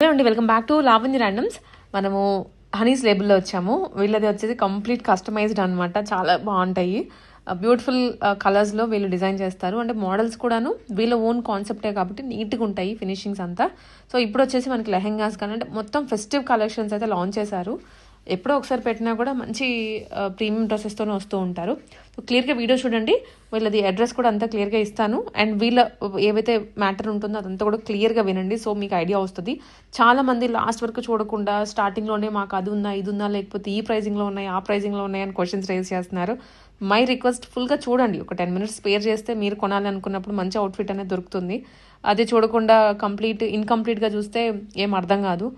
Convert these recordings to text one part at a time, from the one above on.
Hello అండి, welcome back to Lavanya randoms. మనము Honey's లేబుల్లో వచ్చాము. వీళ్ళది వచ్చేసి కంప్లీట్ కస్టమైజ్డ్ అనమాట. చాలా బాగుంటాయి. బ్యూటిఫుల్ కలర్స్లో వీళ్ళు డిజైన్ చేస్తారు. అంటే మోడల్స్ కూడాను వీళ్ళ ఓన్ కాన్సెప్టే కాబట్టి నీట్గా ఉంటాయి ఫినిషింగ్స్ అంతా. సో ఇప్పుడు వచ్చేసి మనకి లెహెంగాస్ కానీ అంటే మొత్తం ఫెస్టివ్ కలెక్షన్స్ అయితే లాంచ్ చేశారు. ఎప్పుడో ఒకసారి పెట్టినా కూడా మంచి ప్రీమియం డ్రెస్సెస్తోనే వస్తూ ఉంటారు. సో క్లియర్గా వీడియో చూడండి. వీళ్ళది అడ్రస్ కూడా అంతా క్లియర్గా ఇస్తాను. అండ్ వీళ్ళ ఏవైతే మ్యాటర్ ఉంటుందో అదంతా కూడా క్లియర్గా వినండి. సో మీకు ఐడియా వస్తుంది. చాలామంది లాస్ట్ వరకు చూడకుండా స్టార్టింగ్లోనే మాకు అది ఉందా ఇది ఉందా లేకపోతే ఈ ప్రైజింగ్లో ఉన్నాయి ఆ ప్రైజింగ్లో ఉన్నాయి అని క్వశ్చన్స్ రేజ్ చేస్తున్నారు. మై రిక్వెస్ట్, ఫుల్గా చూడండి. ఒక 10 minutes స్పేర్ చేస్తే మీరు కొనాలి అనుకున్నప్పుడు మంచి అవుట్ఫిట్ అనేది దొరుకుతుంది. అదే చూడకుండా ఇన్కంప్లీట్గా చూస్తే ఏం అర్థం కాదు.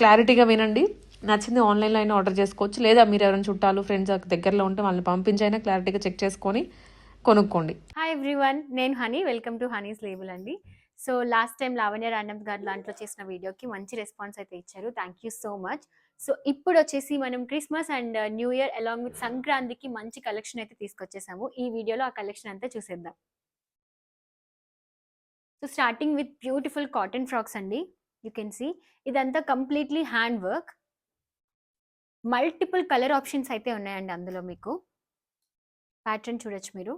క్లారిటీగా వినండి. నచ్చింది ఆన్లైన్లో అయినా ఆర్డర్ చేసుకోవచ్చు, లేదా మీరు ఎవరైనా చుట్టాలు ఫ్రెండ్స్ దగ్గరలో ఉంటే వాళ్ళని పంపించైనా క్లారిటీగా చెక్ చేసుకొని కొనుక్కోండి. హాయ్ ఎవ్రీవన్, నేను Honey. Welcome to Honey's label అండి. So last time Lavanya randoms గారు దాంట్లో చేసిన వీడియోకి మంచి రెస్పాన్స్ అయితే ఇచ్చారు. Thank you so much. So ఇప్పుడు వచ్చేసి మనం Christmas and new year along with సంక్రాంతికి మంచి కలెక్షన్ అయితే తీసుకొచ్చేసాము. ఈ వీడియోలో ఆ కలెక్షన్ అంతా చూసేద్దాం. So starting with beautiful cotton frocks అండి. యూ కెన్ సీ ఇదంతా completely hand work. Multiple colour options అయితే ఉన్నాయండి అందులో. మీకు ప్యాటర్న్ చూడొచ్చు మీరు.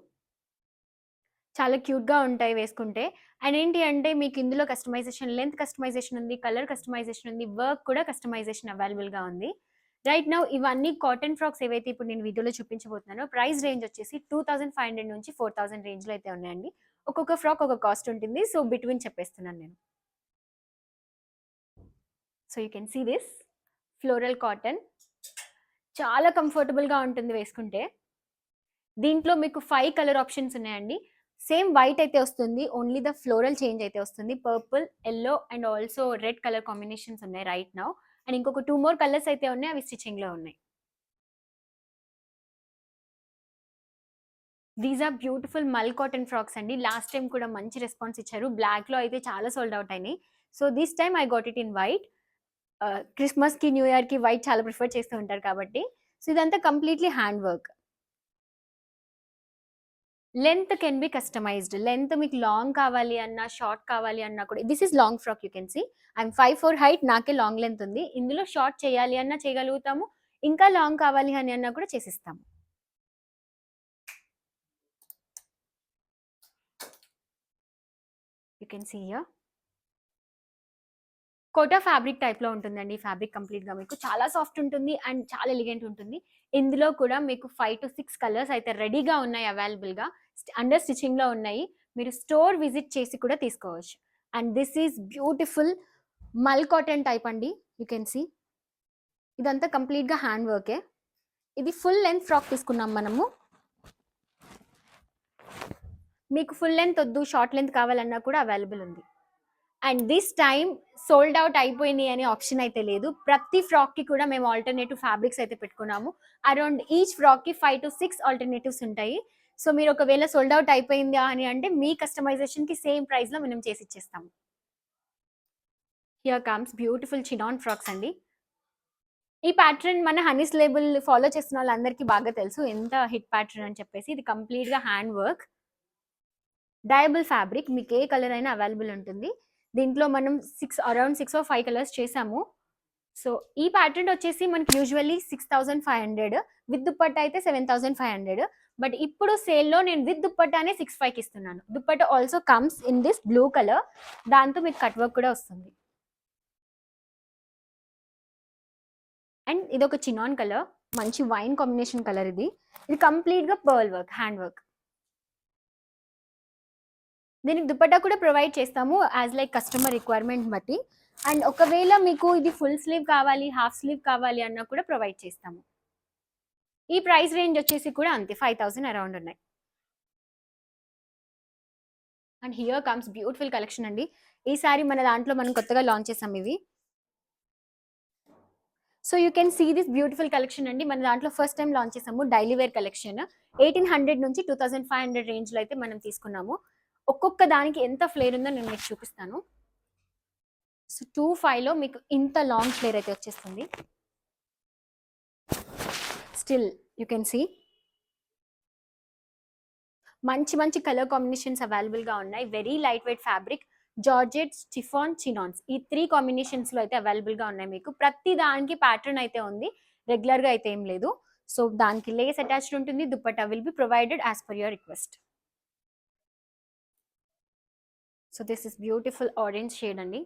చాలా క్యూట్‌గా ఉంటాయి వేసుకుంటే. అండ్ ఏంటి అంటే మీకు ఇందులో కస్టమైజేషన్, లెంత్ కస్టమైజేషన్ ఉంది, కలర్ కస్టమైజేషన్ ఉంది, వర్క్ కూడా కస్టమైజేషన్ అవైలబుల్‌గా ఉంది. రైట్ నౌ ఇవన్నీ కాటన్ ఫ్రాక్స్ ఏవైతే ఇప్పుడు నేను వీడియోలో చూపించబోతున్నానో ప్రైస్ రేంజ్ వచ్చేసి 2500 నుంచి 4000 రేంజ్‌లో అయితే ఉన్నాయండి. ఒక్కొక్క ఫ్రాక్ ఒక కాస్ట్ ఉంటుంది. సో బిట్వీన్ చెప్పేస్తున్నాను నేను. So you can see this floral cotton. చాలా కంఫర్టబుల్‌గా ఉంటుంది వేసుకుంటే. దీంట్లో మీకు 5 కలర్ ఆప్షన్స్ ఉన్నాయండి. సేమ్ వైట్ అయితే వస్తుంది. ఓన్లీ ద ఫ్లోరల్ చేంజ్ అయితే వస్తుంది. Purple, yellow and also red colour combinations ఉన్నాయి రైట్ నౌ. అండ్ ఇంకొక 2 మోర్ కలర్స్ అయితే ఉన్నాయి. అవి స్టిచింగ్‌లో ఉన్నాయి. These are beautiful mul cotton frocks అండి. లాస్ట్ టైం కూడా మంచి రెస్పాన్స్ ఇచ్చారు. బ్లాక్‌లో అయితే చాలా సోల్డ్ అవుట్ అయినాయి. So this time I got it in white. క్రిస్మస్‌కి, న్యూ ఇయర్‌కి వైట్ చాలా ప్రిఫర్ చేస్తూ ఉంటారు కాబట్టి. సో ఇదంతా completely hand work. Length can be customised. Length మీకు లాంగ్ కావాలి అన్నా, షార్ట్ కావాలి అన్నా కూడా. This is long frock. You can see I'm 5'4" height. నాకే లాంగ్ లెంత్ ఉంది. ఇందులో షార్ట్ చేయాలి అన్నా చేయగలుగుతాము. ఇంకా లాంగ్ కావాలి అని అన్నా కూడా చేసిస్తాము. You can see here. Kota fabric టైప్‌లో ఉంటుందండి. ఈ ఫ్యాబ్రిక్ కంప్లీట్‌గా మీకు చాలా సాఫ్ట్ ఉంటుంది అండ్ చాలా ఎలిగెంట్ ఉంటుంది. ఇందులో కూడా మీకు 5-6 కలర్స్ అయితే రెడీగా ఉన్నాయి అవైలబుల్‌గా. అండర్ స్టిచింగ్‌లో ఉన్నాయి. మీరు స్టోర్ విజిట్ చేసి కూడా తీసుకోవచ్చు. And this is beautiful mul cotton type అండి. యూ కెన్ సీ ఇదంతా కంప్లీట్‌గా హ్యాండ్ వర్కే. ఇది ఫుల్ లెంత్ ఫ్రాక్ తీసుకున్నాం మనము. మీకు ఫుల్ లెంత్ వద్దు, షార్ట్ లెంత్ కావాలన్నా కూడా అవైలబుల్ ఉంది. And this time sold out అయిపోయినాయి అనే ఆప్షన్ అయితే లేదు. ప్రతి ఫ్రాక్‌కి కూడా మేము ఆల్టర్నేటివ్ ఫ్యాబ్రిక్స్ అయితే పెట్టుకున్నాము. అరౌండ్ ఈచ్ ఫ్రాక్‌కి 5-6 ఆల్టర్నేటివ్స్ ఉంటాయి. సో మీరు ఒకవేళ సోల్డ్ అవుట్ అయిపోయిందా అని అంటే మీ కస్టమైజేషన్‌కి సేమ్ ప్రైస్‌లో మనం చేసి ఇచ్చేస్తాము. Here comes beautiful chinon frocks అండి. ఈ ప్యాటర్న్ మన హనీస్ లేబుల్ ఫాలో చేస్తున్న వాళ్ళందరికీ బాగా తెలుసు ఎంత హిట్ ప్యాటర్న్ అని చెప్పేసి. ఇది కంప్లీట్‌గా హ్యాండ్ వర్క్. డయబుల్ ఫ్యాబ్రిక్. మీకు ఏ కలర్ అయినా అవైలబుల్ ఉంటుంది. దీంట్లో మనం అరౌండ్ 6 or 5 కలర్స్ చేసాము. సో ఈ ప్యాటర్న్ వచ్చేసి మనకి యూజువల్లీ 6500, విత్ దుప్పట్టా అయితే 7500. బట్ ఇప్పుడు సేల్లో నేను విత్ దుప్పట్టానే 65కి ఇస్తున్నాను. Dupatta also comes in this blue colour. దాంతో మీకు కట్ వర్క్ కూడా వస్తుంది. అండ్ ఇది ఒక చినాన్ కలర్, మంచి వైన్ కాంబినేషన్ కలర్. ఇది కంప్లీట్‌గా పర్ల్ వర్క్, హ్యాండ్ వర్క్. దీనికి దుపట్టా కూడా ప్రొవైడ్ చేస్తాము యాజ్ లైక్ కస్టమర్ రిక్వైర్మెంట్ బట్టి. అండ్ ఒకవేళ మీకు ఇది ఫుల్ స్లీవ్ కావాలి, హాఫ్ స్లీవ్ కావాలి అన్నా కూడా ప్రొవైడ్ చేస్తాము. ఈ ప్రైస్ రేంజ్ వచ్చేసి కూడా అంతే 5000 అరౌండ్ ఉన్నాయి. And here comes beautiful collection అండి. ఈసారి మన దాంట్లో మనం కొత్తగా లాంచ్ చేసాం ఇవి. So you can see this beautiful collection అండి. మన దాంట్లో ఫస్ట్ టైం లాంచ్ చేసాము డైలీ వేర్ కలెక్షన్. 1800 నుంచి 2500 రేంజ్లో అయితే మనం తీసుకున్నాము. ఒక్కొక్క దానికి ఎంత ఫ్లేర్ ఉందో నేను మీకు చూపిస్తాను. సో 25లో మీకు ఇంత లాంగ్ ఫ్లేర్ అయితే వచ్చేస్తుంది. స్టిల్ యూ కెన్ సీ మంచి మంచి కలర్ కాంబినేషన్స్ అవైలబుల్గా ఉన్నాయి. Very light weight fabric. Georgette, chiffon, చినాన్స్ ఈ 3 కాంబినేషన్స్‌లో అయితే అవైలబుల్‌గా ఉన్నాయి మీకు. ప్రతి దానికి ప్యాటర్న్ అయితే ఉంది. రెగ్యులర్‌గా అయితే ఏం లేదు. సో, దానికి లేస్ అటాచ్డ్ ఉంటుంది. Dupatta will be provided as per your request. So, this is beautiful orange shade అండి.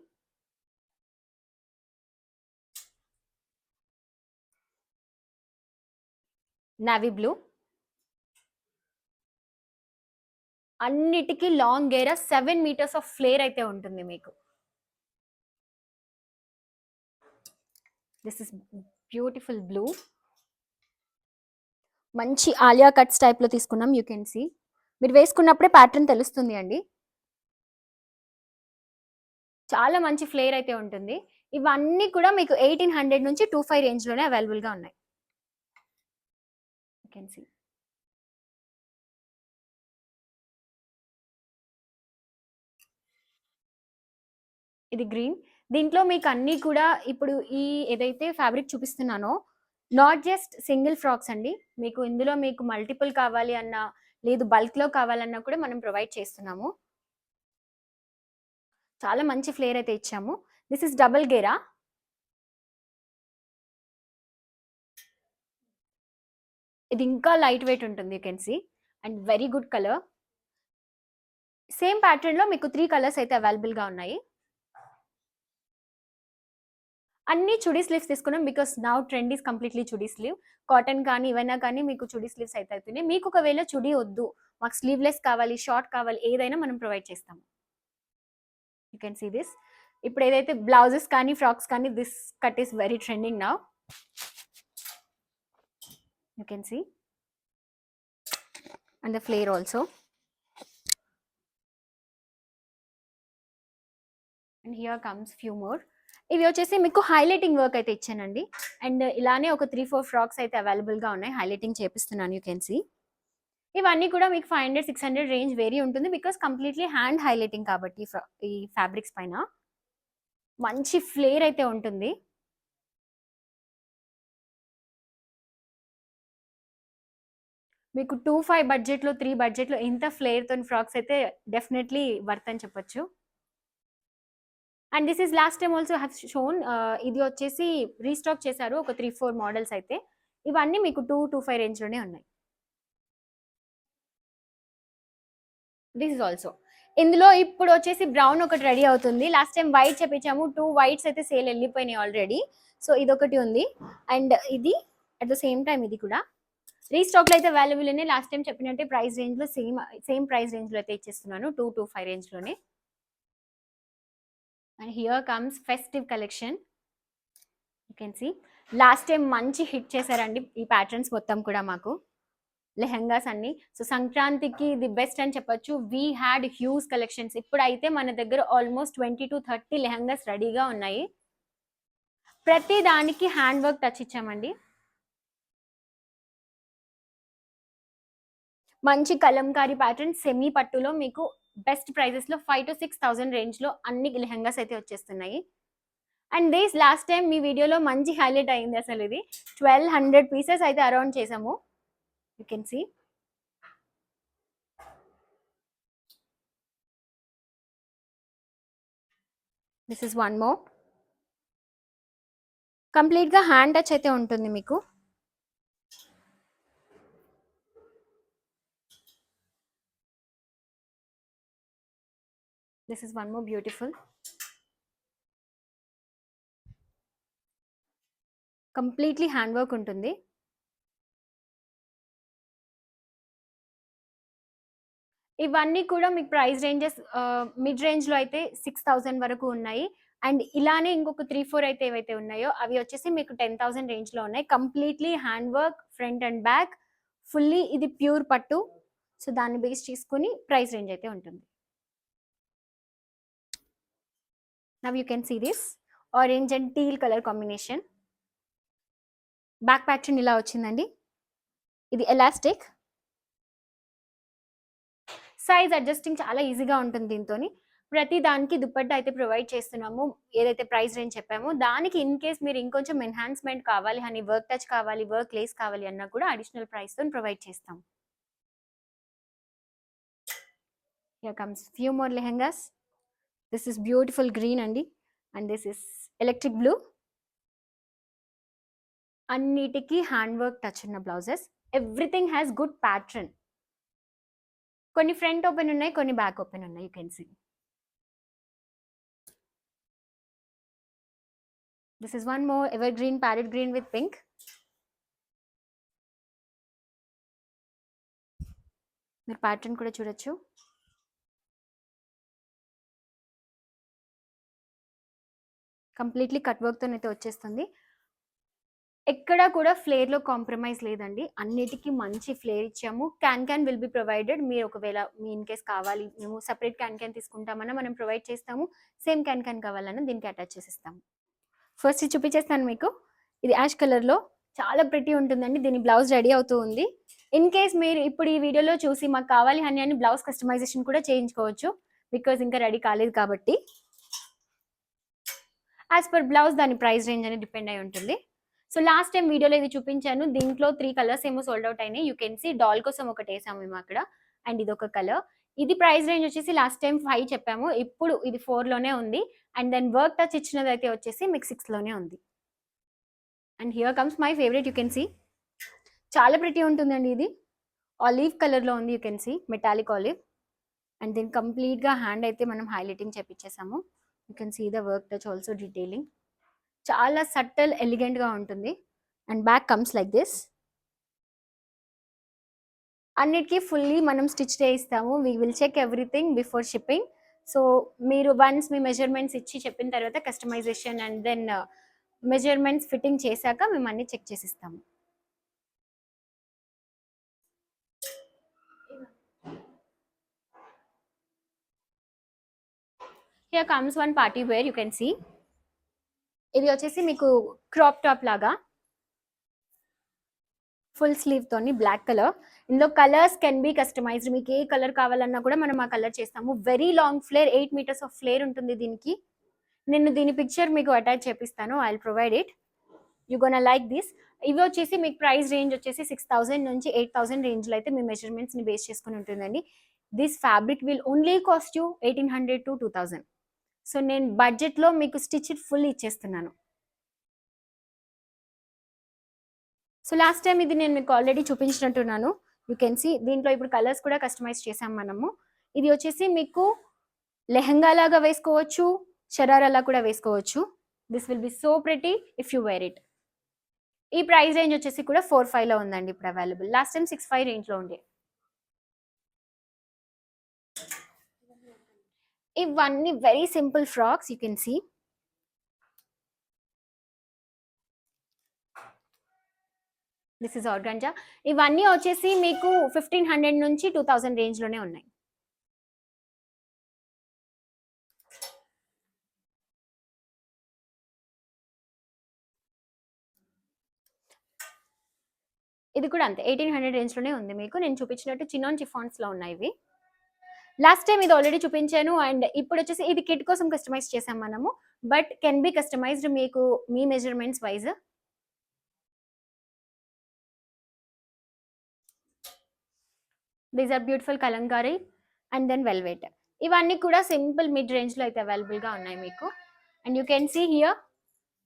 Navy blue. అన్నిటికి లాంగ్ గేరా 7 మీటర్స్ ఆఫ్ ఫ్లేర్ అయితే ఉంటుంది మీకు. This is beautiful blue. మంచి ఆలియా కట్స్ టైప్‌లో తీసుకున్నాం. You can see. మీరు వేసుకున్నప్పుడే ప్యాటర్న్ తెలుస్తుంది అండి. చాలా మంచి ఫ్లేర్ అయితే ఉంటుంది. ఇవన్నీ కూడా మీకు 1800 నుంచి 25 రేంజ్‌లోనే అవైలబుల్‌గా ఉన్నాయి. You can see. ఇది గ్రీన్. దీంట్లో మీకు అన్నీ కూడా ఇప్పుడు ఈ ఏదైతే ఫ్యాబ్రిక్ చూపిస్తున్నానో నాట్ జస్ట్ సింగిల్ ఫ్రాక్స్ అండి. మీకు ఇందులో మీకు మల్టిపుల్ కావాలి అన్నా, లేదు బల్క్‌లో కావాలన్నా కూడా మనం ప్రొవైడ్ చేస్తున్నాము. చాలా మంచి ఫ్లేర్ అయితే ఇచ్చాము. దిస్ ఇస్ డబుల్ గేరా. ఇది ఇంకా లైట్ వెయిట్ ఉంటుంది. You can see. And very good colour. Same ప్యాటర్న్‌లో మీకు 3 కలర్స్ అయితే అవైలబుల్‌గా ఉన్నాయి. అన్ని చుడీ స్లీవ్స్ తీసుకున్నాం. Because now trend is completely చుడీ స్లీవ్. కాటన్ కానీ ఇవైనా కానీ మీకు చుడీ స్లీవ్స్ అయితే అవుతున్నాయి. మీకు ఒకవేళ చుడీ వద్దు, మాకు స్లీవ్‌లెస్ కావాలి, షార్ట్ కావాలి ఏదైనా మనం ప్రొవైడ్ చేస్తాం. You can see this. ఇప్పుడు ఏదైతే బ్లౌజెస్ కానీ, ఫ్రాక్స్ కానీ this cut is very trending now. You can see. And the flare also. And here comes few more. ఇవి వచ్చేసి మీకు హైలైటింగ్ వర్క్ అయితే ఇచ్చానండి. అండ్ ఇలానే ఒక 3-4 ఫ్రాక్స్ అయితే అవైలబుల్‌గా ఉన్నాయి. హైలైటింగ్ చేపిస్తున్నాను. You can see. ఇవన్నీ కూడా మీకు 500-600 రేంజ్ వేరీ ఉంటుంది. బికాస్ కంప్లీట్‌లీ హ్యాండ్ హైలైటింగ్ కాబట్టి ఈ ఫ్యాబ్రిక్స్ పైన. మంచి ఫ్లేర్ అయితే ఉంటుంది. మీకు 2,500 బడ్జెట్‌లో, 3 బడ్జెట్‌లో ఇంత ఫ్లేర్‌తోని ఫ్రాక్స్ అయితే డెఫినెట్‌లీ వర్త్ అని చెప్పొచ్చు. And this is lost time also have shown. ఇది వచ్చేసి రీస్టాక్ చేశారు. ఒక 3-4 మోడల్స్ అయితే. ఇవన్నీ మీకు 2-5 రేంజ్‌లోనే ఉన్నాయి. This is also. ఇందులో ఇప్పుడు వచ్చేసి బ్రౌన్ ఒకటి రెడీ అవుతుంది. లాస్ట్ టైం వైట్ చెప్పించాము. 2 వైట్స్ అయితే సేల్ వెళ్ళిపోయినాయి ఆల్రెడీ. సో ఇదొకటి ఉంది. అండ్ ఇది అట్ ద సేమ్ టైం ఇది కూడా రీస్టాక్లో అయితే అవైలబుల్ ఉన్నాయి. లాస్ట్ టైం చెప్పినట్టే ప్రైస్ రేంజ్లో సేమ్ ప్రైస్ రేంజ్లో అయితే ఇచ్చేస్తున్నాను. 2-5 రేంజ్లోనే. And here comes festive collection. You can see. Last time మంచి హిట్ చేశారండి ఈ ప్యాటర్న్స్ మొత్తం కూడా మాకు. లెహంగాస్ అన్ని. సో సంక్రాంతికి ది బెస్ట్ అని చెప్పొచ్చు. We had huge collections. ఇప్పుడైతే మన దగ్గర ఆల్మోస్ట్ 20-30 లెహంగాస్ రెడీగా ఉన్నాయి. ప్రతి దానికి హ్యాండ్ వర్క్ టచ్ ఇచ్చామండి. మంచి కలంకారీ ప్యాటర్న్ సెమీ పట్టులో మీకు బెస్ట్ ప్రైజెస్లో 5,000-6,000 రేంజ్లో అన్ని లెహంగాస్ అయితే వచ్చేస్తున్నాయి. అండ్ దిస్ లాస్ట్ టైం మీ వీడియోలో మంచి హైలైట్ అయింది అసలు ఇది. 1,200 పీసెస్ అయితే అరౌండ్ చేసాము. You can see. This is one more. కంప్లీట్గా హ్యాండ్ టచ్ అయితే ఉంటుంది మీకు. This is one more beautiful. Completely hand work ఉంటుంది. ఇవన్నీ కూడా మీకు ప్రైస్ రేంజెస్ మిడ్ రేంజ్లో అయితే 6,000 వరకు ఉన్నాయి. అండ్ ఇలానే ఇంకొక 3-4 అయితే ఏవైతే ఉన్నాయో అవి వచ్చేసి మీకు 10,000 రేంజ్లో ఉన్నాయి. Completely hand work front and back fully ఇది ప్యూర్ పట్టు. సో దాన్ని బేస్ చేసుకుని ప్రైస్ రేంజ్ అయితే ఉంటుంది. Now you can see this orange and teal colour combination. Back pattern ఇలా వచ్చిందండి. ఇది ఎలాస్టిక్. సైజ్ అడ్జస్టింగ్ చాలా ఈజీగా ఉంటుంది దీంతో. ప్రతి దానికి దుప్పట్టా అయితే ప్రొవైడ్ చేస్తున్నాము. ఏదైతే ప్రైస్ రేంజ్ చెప్పామో దానికి ఇన్ కేస్ మీరు ఇంకొంచెం ఎన్హాన్స్మెంట్ కావాలి అని, వర్క్ టచ్ కావాలి, వర్క్ లేస్ కావాలి అన్నా కూడా అడిషనల్ ప్రైస్తో ప్రొవైడ్ చేస్తాం. Here comes few more lehengas. This is beautiful green అండి, and this is electric blue. అన్నిటికీ హ్యాండ్ వర్క్ టచ్ ఉన్న blouses. Everything has good pattern. కొన్ని ఫ్రంట్ ఓపెన్ ఉన్నాయి, కొన్ని బ్యాక్ ఓపెన్ ఉన్నాయి. You can see this is one more evergreen, parrot green with pink. మీరు pattern కూడా చూడొచ్చు. Completely cut వర్క్తో అయితే వచ్చేస్తుంది. ఎక్కడ కూడా ఫ్లేర్లో కాంప్రమైజ్ లేదండి, అన్నిటికీ మంచి ఫ్లేర్ ఇచ్చాము. Can will be provided. మీరు ఒకవేళ మీ ఇన్ కేస్ కావాలి, మేము సపరేట్ క్యాన్ తీసుకుంటామన్నా మనం ప్రొవైడ్ చేస్తాము. సేమ్ క్యాన్ కావాలన్నా దీనికి అటాచ్ చేసిస్తాము. ఫస్ట్ ఇది చూపించేస్తాను మీకు. ఇది యాష్ కలర్లో చాలా ప్రిటీ ఉంటుందండి. దీని బ్లౌజ్ రెడీ అవుతూ ఉంది. ఇన్ కేస్ మీరు ఇప్పుడు ఈ వీడియోలో చూసి మాకు కావాలి అని బ్లౌజ్ కస్టమైజేషన్ కూడా చేయించుకోవచ్చు, బికాజ్ ఇంకా రెడీ కాలేదు కాబట్టి. యాజ్ పర్ బ్లౌజ్ దాని ప్రైస్ రేంజ్ అనేది డిపెండ్ అయి ఉంటుంది. సో లాస్ట్ టైం వీడియోలో ఇది చూపించాను, దీంట్లో 3 కలర్స్ ఏమో సోల్డ్ అవుట్ అయినాయి. యూ కెన్ సీ డాల్ కోసం ఒకటి వేసాము మేము అక్కడ, అండ్ ఇది ఒక కలర్. ఇది ప్రైస్ రేంజ్ వచ్చేసి లాస్ట్ టైం 5 చెప్పాము, ఇప్పుడు ఇది 4లోనే ఉంది. అండ్ దెన్ వర్క్ టచ్ ఇచ్చినది అయితే వచ్చేసి మీకు 6లోనే ఉంది. And here comes my favourite. You can see చాలా ప్రిటీ ఉంటుందండి. ఇది ఆలివ్ కలర్లో ఉంది. You can see metallic olive. And దీని కంప్లీట్గా హ్యాండ్ అయితే మనం హైలైటింగ్ చేపించేసాము. You can see the work touch also detailing. చాలా సట్టల్ ఎలిగెంట్గా ఉంటుంది. And back comes like this. అన్నిటికీ ఫుల్లీ మనం స్టిచ్ చేయిస్తాము. We will check everything before shipping. So మీరు వన్స్ మీ మెజర్మెంట్స్ ఇచ్చి చెప్పిన తర్వాత customisation and then measurements fitting చేశాక మేము అన్ని చెక్ చేసిస్తాము. Here comes one party wear. You can see ఇది వచ్చేసి మీకు క్రాప్ టాప్ లాగా ఫుల్ స్లీవ్ తోని బ్లాక్ కలర్. ఇందులో కలర్స్ కెన్ బి కస్టమైజ్డ్. మీకు ఏ కలర్ కావాలన్నా కూడా మనం ఆ కలర్ చేస్తాము. Very long flare, 8 metres of flare ఉంటుంది దీనికి. నేను దీని పిక్చర్ మీకు అటాచ్ చేపిస్తాను. I will provide it. You gonna like this. ఇవి వచ్చేసి మీకు ప్రైస్ రేంజ్ వచ్చేసి 6,000 నుంచి 8,000 రేంజ్లో అయితే మీ మెజర్మెంట్స్ని బేస్ చేసుకుని ఉంటుందండి. This fabric will only cost you 1,800 to 2,000. So నేను బడ్జెట్లో మీకు స్టిచ్ ఫుల్ ఇచ్చేస్తున్నాను. సో లాస్ట్ టైం ఇది నేను మీకు ఆల్రెడీ చూపించినట్టున్నాను. యూ కెన్ సీ దీంట్లో ఇప్పుడు కలర్స్ కూడా కస్టమైజ్ చేసాం మనము. ఇది వచ్చేసి మీకు లెహంగా లాగా వేసుకోవచ్చు, షరారాలా కూడా వేసుకోవచ్చు. This will be so pretty if you wear it. ఈ ప్రైస్ రేంజ్ వచ్చేసి కూడా 4,500లో ఉందండి ఇప్పుడు అవైలబుల్. లాస్ట్ టైం 6,500 రేంజ్లో ఉండే. ఇవన్నీ very simple frocks. You can see this is organza. ఇవన్నీ వచ్చేసి మీకు 1,500 నుంచి 2,000 రేంజ్లోనే ఉన్నాయి. ఇది కూడా అంతే 1,800 రేంజ్లోనే ఉంది మీకు. నేను చూపించినట్టు చినాన్ చిఫాన్స్లో ఉన్నాయి ఇవి. లాస్ట్ టైం ఇది ఆల్రెడీ చూపించాను. అండ్ ఇప్పుడు వచ్చేసి ఇది కిట్ కోసం కస్టమైజ్ చేసాం మనము, బట్ కెన్ బి కస్టమైజ్డ్ మీకు మీ measurements wise. These are beautiful kalamkari and then velvet. ఇవన్నీ కూడా సింపుల్ మిడ్ రేంజ్లో అయితే అవైలబుల్గా ఉన్నాయి మీకు. And you can see here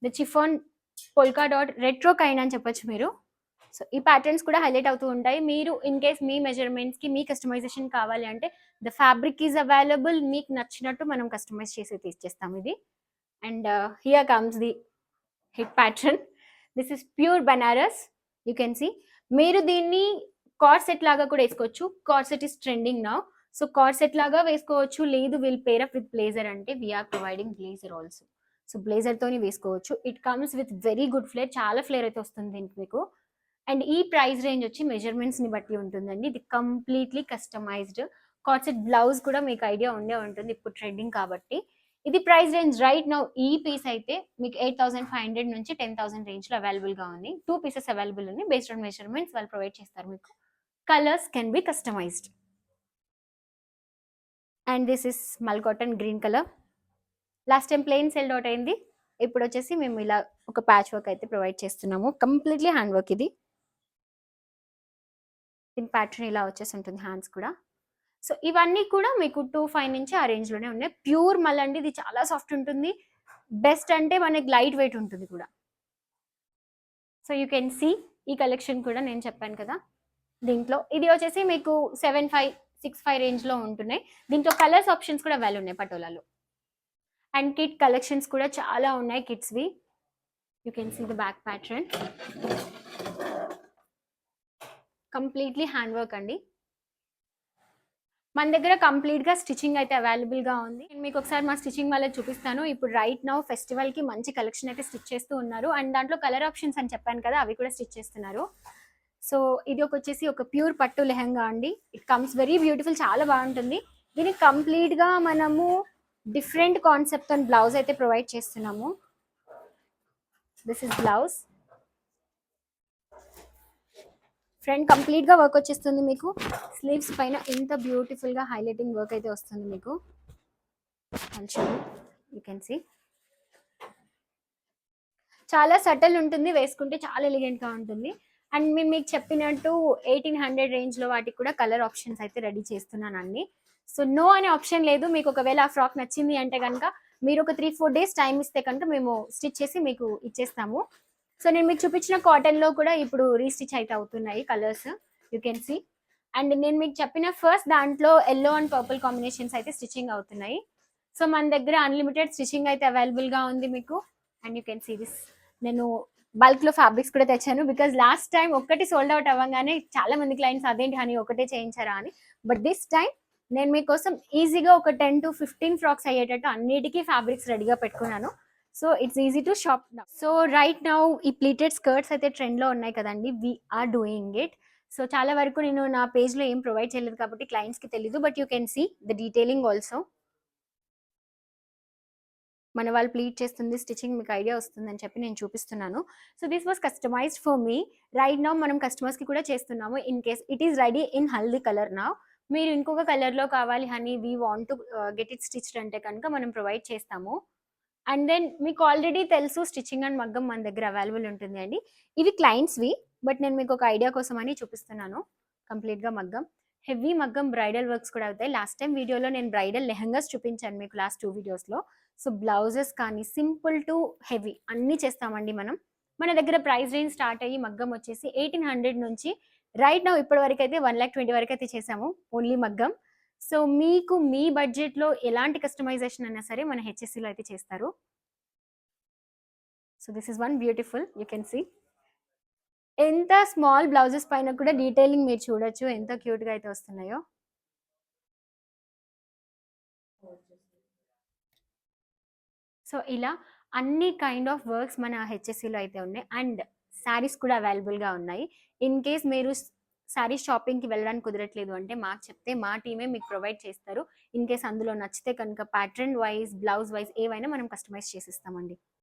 the chiffon polka dot retro kind అని చెప్పొచ్చు మీరు. సో ఈ ప్యాటర్న్స్ కూడా హైలైట్ అవుతూ ఉంటాయి. మీరు ఇన్ కేస్ మీ మెజర్మెంట్స్కి మీ కస్టమైజేషన్ కావాలి అంటే ద ఫ్యాబ్రిక్ ఈజ్ అవైలబుల్. మీకు నచ్చినట్టు మనం కస్టమైజ్ చేసి తీసేస్తాం ఇది. And here comes the hit pattern. This is pure Banaras. You can see మీరు దీన్ని కార్సెట్ లాగా కూడా వేసుకోవచ్చు. Corset is trending now. So corset లాగా వేసుకోవచ్చు, లేదు will pair up with blazer అంటే we are providing blazer also. So బ్లేజర్తోని వేసుకోవచ్చు. It comes with very good flare, చాలా ఫ్లేర్ అయితే వస్తుంది దీనికి మీకు. అండ్ ఈ ప్రైస్ రేంజ్ వచ్చి మెజర్మెంట్స్ని బట్టి ఉంటుందండి. ఇది కంప్లీట్లీ కస్టమైజ్డ్. కార్సెట్ బ్లౌజ్ కూడా మీకు ఐడియా ఉండే ఉంటుంది, ఇప్పుడు ట్రెండింగ్ కాబట్టి. ఇది ప్రైస్ రేంజ్ రైట్ నౌ ఈ పీస్ అయితే మీకు 8,500 నుంచి 10,000 రేంజ్లో అవైలబుల్గా ఉంది. 2 పీసెస్ అవైలబుల్ ఉంది. బేస్డ్ ఆన్ మెజర్మెంట్స్ వాళ్ళు ప్రొవైడ్ చేస్తారు మీకు. Colours can be customised. And this is mul cotton green colour. Last time plain sold out అయింది, ఇప్పుడు వచ్చేసి మేము ఇలా ఒక ప్యాచ్ వర్క్ అయితే ప్రొవైడ్ చేస్తున్నాము. కంప్లీట్లీ హ్యాండ్ వర్క్ ఇది. దీని ప్యాటర్న్ ఇలా వచ్చేసి ఉంటుంది హ్యాండ్స్ కూడా. సో ఇవన్నీ కూడా మీకు 2.5 నుంచి ఆ రేంజ్‌లోనే ఉన్నాయి. ప్యూర్ మలండి, ఇది చాలా సాఫ్ట్ ఉంటుంది. బెస్ట్ అంటే మనకి లైట్ వెయిట్ ఉంటుంది కూడా. సో యూ కెన్ సీ ఈ కలెక్షన్ కూడా నేను చెప్పాను కదా దీంట్లో. ఇది వచ్చేసి మీకు 7.5, 6.5 రేంజ్‌లో ఉంటున్నాయి. దీంట్లో కలర్స్ ఆప్షన్స్ కూడా అవైలబుల్ ఉన్నాయి పటోలాలో. అండ్ కిడ్ కలెక్షన్స్ కూడా చాలా ఉన్నాయి కిడ్స్‌వి. You can see the back pattern. Completely hand work అండి. మన దగ్గర కంప్లీట్‌గా స్టిచ్చింగ్ అయితే అవైలబుల్‌గా ఉంది. నేను మీకు ఒకసారి మా స్టిచ్చింగ్ వాళ్ళది చూపిస్తాను. ఇప్పుడు రైట్ నౌ ఫెస్టివల్‌కి మంచి కలెక్షన్ అయితే స్టిచ్ చేస్తూ ఉన్నారు. అండ్ దాంట్లో కలర్ ఆప్షన్స్ అని చెప్పాను కదా, అవి కూడా స్టిచ్ చేస్తున్నారు. సో ఇది వచ్చేసి ఒక ప్యూర్ పట్టు లెహంగా అండి. ఇట్ కమ్స్ వెరీ బ్యూటిఫుల్, చాలా బాగుంటుంది. దీనికి కంప్లీట్‌గా మనము డిఫరెంట్ కాన్సెప్ట్ అండ్ బ్లౌజ్ అయితే ప్రొవైడ్ చేస్తున్నాము. This is blouse. Front complete గా వర్క్ వచ్చేస్తుంది మీకు. స్లీవ్స్ పైన ఇంత బ్యూటిఫుల్ గా హైలైటింగ్ వర్క్ అయితే వస్తుంది మీకు. యూ కెన్ సీ చాలా సటల్ ఉంటుంది, వేసుకుంటే చాలా ఎలిగెంట్ గా ఉంటుంది. అండ్ మేము మీకు చెప్పినట్టు 1800 రేంజ్ లో వాటికి కూడా కలర్ ఆప్షన్స్ అయితే రెడీ చేస్తున్నానండి. సో నో అనే ఆప్షన్ లేదు. మీకు ఒకవేళ ఆ ఫ్రాక్ నచ్చింది అంటే కనుక మీరు ఒక 3-4 డేస్ టైం ఇస్తే కనుక మేము స్టిచ్ చేసి మీకు ఇచ్చేస్తాము. సో నేను మీకు చూపించిన కాటన్ లో కూడా ఇప్పుడు రీస్టిచ్ అయితే అవుతున్నాయి colours, you can see. And నేను మీకు చెప్పిన ఫస్ట్ దాంట్లో ఎల్లో అండ్ పర్పుల్ కాంబినేషన్స్ అయితే స్టిచ్చింగ్ అవుతున్నాయి. సో మన దగ్గర అన్లిమిటెడ్ స్టిచ్చింగ్ అయితే అవైలబుల్ గా ఉంది మీకు. And you can see this. నేను బల్క్ లో ఫ్యాబ్రిక్స్ కూడా తెచ్చాను, బికాజ్ లాస్ట్ టైం ఒక్కటి సోల్డ్ అవుట్ అవ్వగానే చాలా మంది క్లయింట్స్ అదేంటి హనీ ఒకటే చేయించారా అని. బట్ దిస్ టైం నేను మీకోసం ఈజీగా ఒక 10 to 15 ఫ్రాక్స్ అయ్యేటట్టు అన్నిటికీ ఫ్యాబ్రిక్స్ రెడీగా పెట్టుకున్నాను. So it's easy to shop now. So right now ఈ ప్లీటెడ్ స్కర్ట్స్ అయితే ట్రెండ్ లో ఉన్నాయి కదండి, వీఆర్ డూయింగ్ ఇట్. సో చాలా వరకు నేను నా పేజ్ లో ఏం ప్రొవైడ్ చేయలేదు కాబట్టి క్లయింట్స్ కి తెలీదు, but you can see the detailing also. మన వాళ్ళు ప్లీట్ చేస్తుంది, స్టిచ్చింగ్ మీకు ఐడియా వస్తుందని చెప్పి నేను చూపిస్తున్నాను. So this was customised for me. Right now మనం కస్టమర్స్కి కూడా చేస్తున్నాము. In case it is ready in haldi colour now. మీరు ఇంకొక కలర్లో కావాలి హనీ, we want to get it stitched అంటే కనుక మనం ప్రొవైడ్ చేస్తాము. అండ్ దెన్ మీకు ఆల్రెడీ తెలుసు స్టిచ్చింగ్ అండ్ మగ్గం మన దగ్గర అవైలబుల్ ఉంటుంది అండి. ఇవి క్లయింట్స్వి, బట్ నేను మీకు ఒక ఐడియా కోసం అని చూపిస్తున్నాను. కంప్లీట్గా మగ్గం, హెవీ మగ్గం, బ్రైడల్ వర్క్స్ కూడా అవుతాయి. లాస్ట్ టైం వీడియోలో నేను బ్రైడల్ లెహంగాస్ చూపించాను మీకు లాస్ట్ 2 వీడియోస్లో. సో బ్లౌజెస్ కానీ సింపుల్ టు హెవీ అన్నీ చేస్తామండి మనం. మన దగ్గర ప్రైస్ రేంజ్ స్టార్ట్ అయ్యి మగ్గం వచ్చేసి 1800 నుంచి రైట్ నౌ ఇప్పటి వరకు అయితే 1,20,000 వరకు అయితే చేసాము ఓన్లీ మగ్గం. సో మీకు మీ బడ్జెట్లో ఎలాంటి కస్టమైజేషన్ అయినా సరే మన హెచ్ఎస్సిలో అయితే చేస్తారు. So this is one beautiful, you can see. ఎంత స్మాల్ బ్లౌజెస్ పైన కూడా డీటెయిలింగ్ మీరు చూడొచ్చు, ఎంత క్యూట్గా అయితే వస్తున్నాయో. సో ఇలా అన్ని కైండ్ ఆఫ్ వర్క్స్ మన హెచ్ఎస్సిలో అయితే ఉన్నాయి. అండ్ శారీస్ కూడా అవైలబుల్గా ఉన్నాయి. ఇన్ కేస్ మీరు శారీస్ షాపింగ్కి వెళ్ళడానికి కుదరట్లేదు అంటే మాకు చెప్తే మా టీమే మీకు ప్రొవైడ్ చేస్తారు. ఇన్ కేస్ అందులో నచ్చితే కనుక ప్యాటర్న్ వైజ్, బ్లౌజ్ వైజ్ ఏవైనా మనం కస్టమైజ్ చేసిస్తామండి.